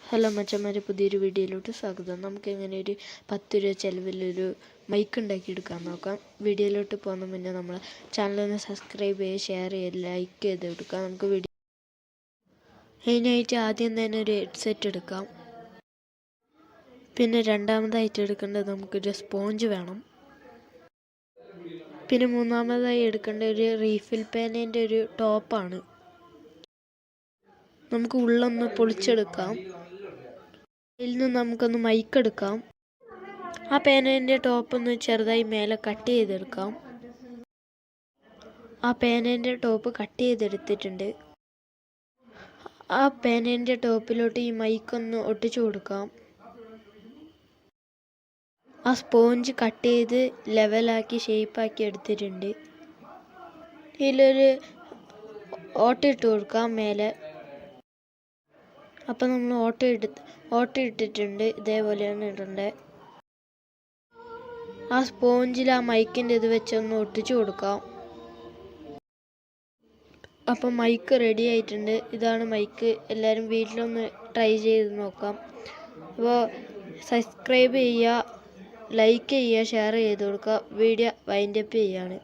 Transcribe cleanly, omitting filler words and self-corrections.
Hello മച്ചന്മാരെ, പുതിയൊരു വീഡിയോയിലോട്ട് സ്വാഗതം. നമുക്ക് എങ്ങനെ ഒരു 10 രൂപ ചിലവിലൊരു മൈക്ക് ഉണ്ടാക്കിയെടുക്കാൻ നോക്കാം. വീഡിയോയിലോട്ട് പോകുന്ന മുന്നേ നമ്മൾ ചാനലൊന്ന് സബ്സ്ക്രൈബ് ചെയ്യുക, ഷെയർ ചെയ്യുക, ലൈക്ക് ചെയ്ത് കൊടുക്കാം. നമുക്ക് അതിനായിട്ട് ആദ്യം തന്നെ ഒരു ഹെഡ്സെറ്റ് എടുക്കാം. പിന്നെ രണ്ടാമതായിട്ട് എടുക്കേണ്ടത് നമുക്കൊരു സ്പോഞ്ച് വേണം. പിന്നെ മൂന്നാമതായി എടുക്കേണ്ട ഒരു റീഫിൽ പേനേൻ്റെ ഒരു ടോപ്പാണ്. നമുക്ക് ഉള്ളൊന്ന് പൊളിച്ചെടുക്കാം. ഇതിൽ നിന്ന് നമുക്കൊന്ന് മൈക്ക് എടുക്കാം. ആ പേനേൻ്റെ ടോപ്പൊന്ന് ചെറുതായി മേലെ കട്ട് ചെയ്തെടുക്കാം. ആ പേനേൻ്റെ ടോപ്പ് കട്ട് ചെയ്തെടുത്തിട്ടുണ്ട്. ആ പേനേൻ്റെ ടോപ്പിലോട്ട് ഈ മൈക്കൊന്ന് ഒട്ടിച്ചു കൊടുക്കാം. ആ സ്പോഞ്ച് കട്ട് ചെയ്ത് ലെവലാക്കി ഷേപ്പാക്കി എടുത്തിട്ടുണ്ട്. ഇതിലൊരു ഓട്ട ഇട്ട് കൊടുക്കാം മേലെ. അപ്പം നമ്മൾ ഓട്ട ഇട്ടിട്ടുണ്ട്. ഇതേപോലെയാണ് ഇടേണ്ടത്. ആ സ്പോഞ്ചിൽ ആ മൈക്കിൻ്റെ ഇത് വെച്ചൊന്ന് ഒട്ടിച്ചു കൊടുക്കാം. അപ്പം മൈക്ക് റെഡി ആയിട്ടുണ്ട്. ഇതാണ് മൈക്ക്. എല്ലാവരും വീട്ടിലൊന്ന് ട്രൈ ചെയ്ത് നോക്കാം. അപ്പോൾ സബ്സ്ക്രൈബ് ചെയ്യുക, ലൈക്ക് ചെയ്യുക, ഷെയർ ചെയ്ത് കൊടുക്കുക. വീഡിയോ വൈൻഡപ്പ് ചെയ്യുകയാണ്.